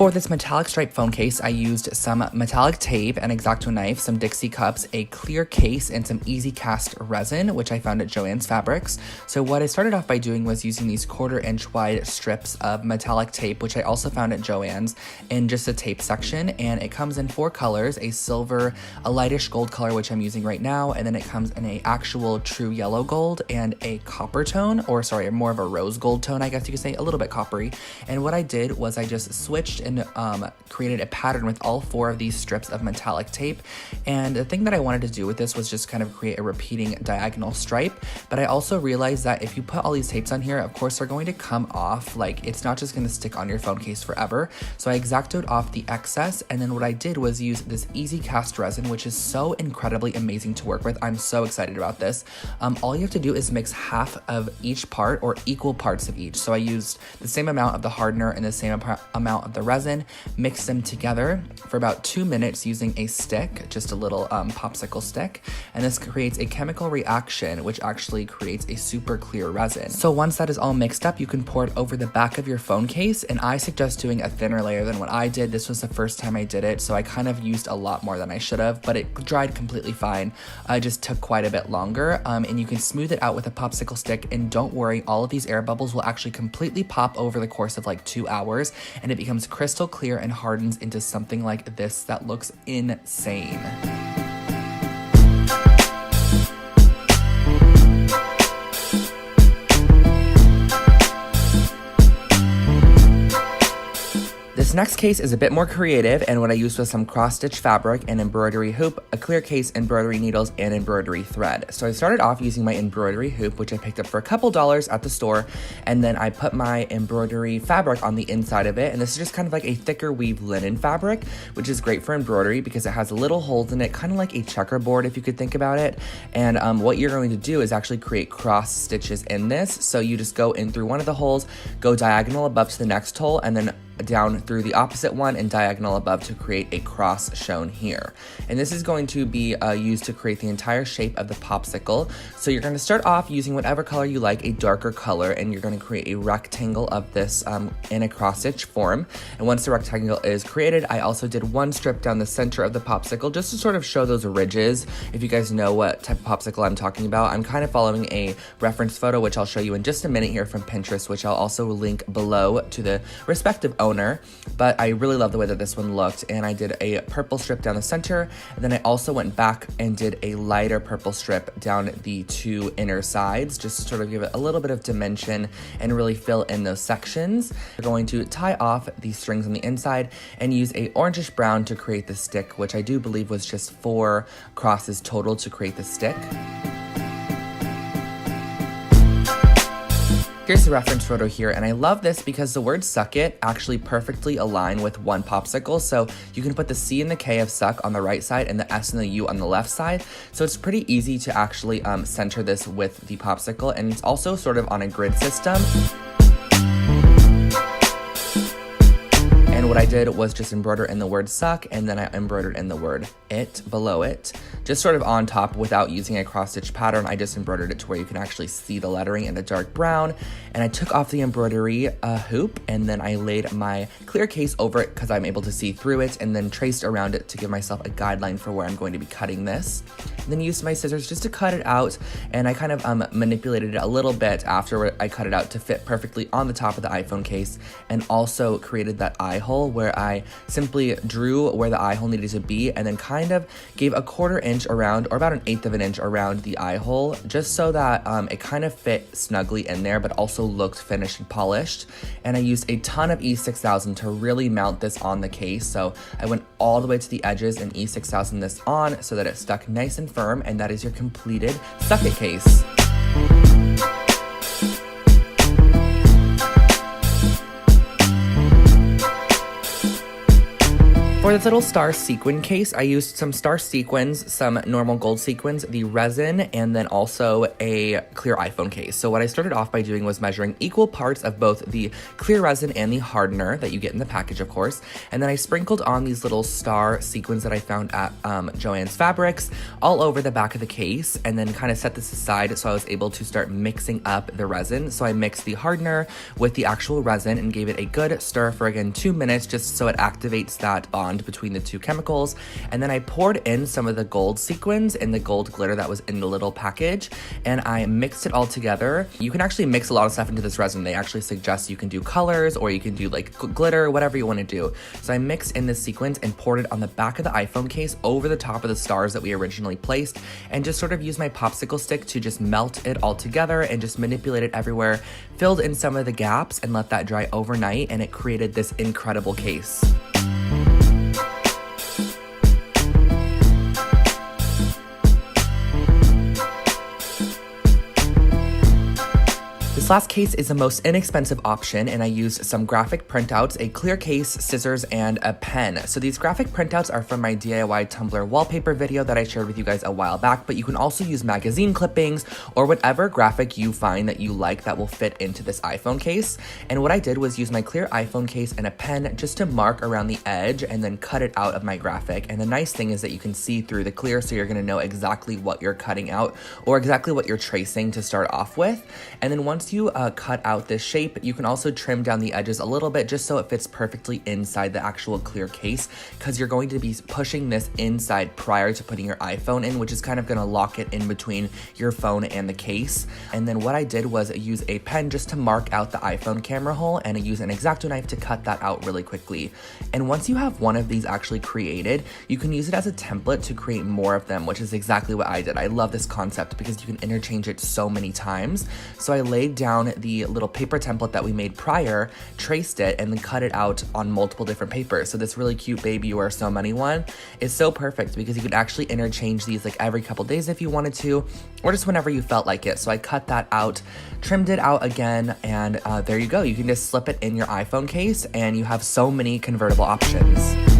For this metallic stripe phone case, I used some metallic tape, an X-Acto knife, some Dixie cups, a clear case, and some easy cast resin, which I found at Joann's Fabrics. So what I started off by doing was using these 1/4 inch wide strips of metallic tape, which I also found at Joann's, in just a tape section, and it comes in 4 colors, a silver, a lightish gold color, which I'm using right now, and then it comes in a actual true yellow gold and a copper tone, or sorry, more of a rose gold tone, I guess you could say, a little bit coppery. And what I did was I just switched and created a pattern with all 4 of these strips of metallic tape. And the thing that I wanted to do with this was just kind of create a repeating diagonal stripe. But I also realized that if you put all these tapes on here, of course they're going to come off. Like, it's not just going to stick on your phone case forever. So I X-Actoed off the excess, and then what I did was use this easy cast resin, which is so incredibly amazing to work with. I'm so excited about this. All you have to do is mix half of each part, or equal parts of each. So I used the same amount of the hardener and the same amount of the resin, mix them together for about 2 minutes using a stick, just a little popsicle stick, and this creates a chemical reaction which actually creates a super clear resin. So once that is all mixed up, you can pour it over the back of your phone case, and I suggest doing a thinner layer than what I did. This was the first time I did it, so I kind of used a lot more than I should have, but it dried completely fine. It just took quite a bit longer, and you can smooth it out with a popsicle stick, and don't worry, all of these air bubbles will actually completely pop over the course of like 2 hours, and it becomes crystal clear and hardens into something like this that looks insane. This next case is a bit more creative, and what I used was some cross-stitch fabric, an embroidery hoop, a clear case, embroidery needles, and embroidery thread. So I started off using my embroidery hoop, which I picked up for a couple dollars at the store, and then I put my embroidery fabric on the inside of it, and this is just kind of like a thicker weave linen fabric, which is great for embroidery because it has little holes in it, kind of like a checkerboard if you could think about it. And what you're going to do is actually create cross stitches in this. So you just go in through one of the holes, go diagonal above to the next hole, and then down through the opposite one and diagonal above to create a cross shown here. And this is going to be used to create the entire shape of the popsicle. So you're going to start off using whatever color you like, a darker color, and you're going to create a rectangle of this in a cross stitch form. And once the rectangle is created, I also did 1 strip down the center of the popsicle just to sort of show those ridges. If you guys know what type of popsicle I'm talking about, I'm kind of following a reference photo, which I'll show you in just a minute here from Pinterest, which I'll also link below to the respective owner. But I really love the way that this one looked, and I did a purple strip down the center, and then I also went back and did a lighter purple strip down the 2 inner sides just to sort of give it a little bit of dimension and really fill in those sections. We're going to tie off the strings on the inside and use a orangish brown to create the stick, which I do believe was just 4 crosses total to create the stick. Here's the reference photo here, and I love this because the words suck it actually perfectly align with one popsicle. So you can put the C and the K of suck on the right side and the S and the U on the left side. So it's pretty easy to actually center this with the popsicle, and it's also sort of on a grid system. And what I did was just embroider in the word suck, and then I embroidered in the word it below it, just sort of on top without using a cross stitch pattern. I just embroidered it to where you can actually see the lettering in the dark brown. And I took off the embroidery hoop, and then I laid my clear case over it because I'm able to see through it, and then traced around it to give myself a guideline for where I'm going to be cutting this. And then used my scissors just to cut it out, and I kind of manipulated it a little bit after I cut it out to fit perfectly on the top of the iPhone case, and also created that eye hole where I simply drew where the eye hole needed to be, and then kind of gave a 1/4 inch around, or about 1/8 of an inch around the eye hole, just so that it kind of fit snugly in there, but also looked finished and polished. And I used a ton of E6000 to really mount this on the case. So I went all the way to the edges and E6000 this on so that it stuck nice and firm, and that is your completed Suck It case. For this little star sequin case, I used some star sequins, some normal gold sequins, the resin, and then also a clear iPhone case. So what I started off by doing was measuring equal parts of both the clear resin and the hardener that you get in the package, of course. And then I sprinkled on these little star sequins that I found at Joann's Fabrics all over the back of the case, and then kind of set this aside so I was able to start mixing up the resin. So I mixed the hardener with the actual resin and gave it a good stir for, again, 2 minutes, just so it activates that bond between the two chemicals. And then I poured in some of the gold sequins and the gold glitter that was in the little package, and I mixed it all together. You can actually mix a lot of stuff into this resin. They actually suggest you can do colors, or you can do like glitter, whatever you want to do. So I mixed in this sequins and poured it on the back of the iPhone case over the top of the stars that we originally placed, and just sort of used my popsicle stick to just melt it all together and just manipulate it everywhere, filled in some of the gaps and let that dry overnight, and it created this incredible case. This last case is the most inexpensive option, and I used some graphic printouts, a clear case, scissors, and a pen. So these graphic printouts are from my DIY Tumblr wallpaper video that I shared with you guys a while back, but you can also use magazine clippings or whatever graphic you find that you like that will fit into this iPhone case. And what I did was use my clear iPhone case and a pen just to mark around the edge and then cut it out of my graphic. And the nice thing is that you can see through the clear, so you're gonna know exactly what you're cutting out or exactly what you're tracing to start off with. And then once you cut out this shape, you can also trim down the edges a little bit just so it fits perfectly inside the actual clear case, because you're going to be pushing this inside prior to putting your iPhone in, which is kind of going to lock it in between your phone and the case. And then what I did was use a pen just to mark out the iPhone camera hole, and I use an X-Acto knife to cut that out really quickly. And once you have one of these actually created, you can use it as a template to create more of them, which is exactly what I did. I love this concept because you can interchange it so many times. So I laid down the little paper template that we made prior, traced it, and then cut it out on multiple different papers. So this really cute Baby You Are So Money one is so perfect because you could actually interchange these like every couple days if you wanted to, or just whenever you felt like it. So I cut that out, trimmed it out again, and there you go. You can just slip it in your iPhone case and you have so many convertible options.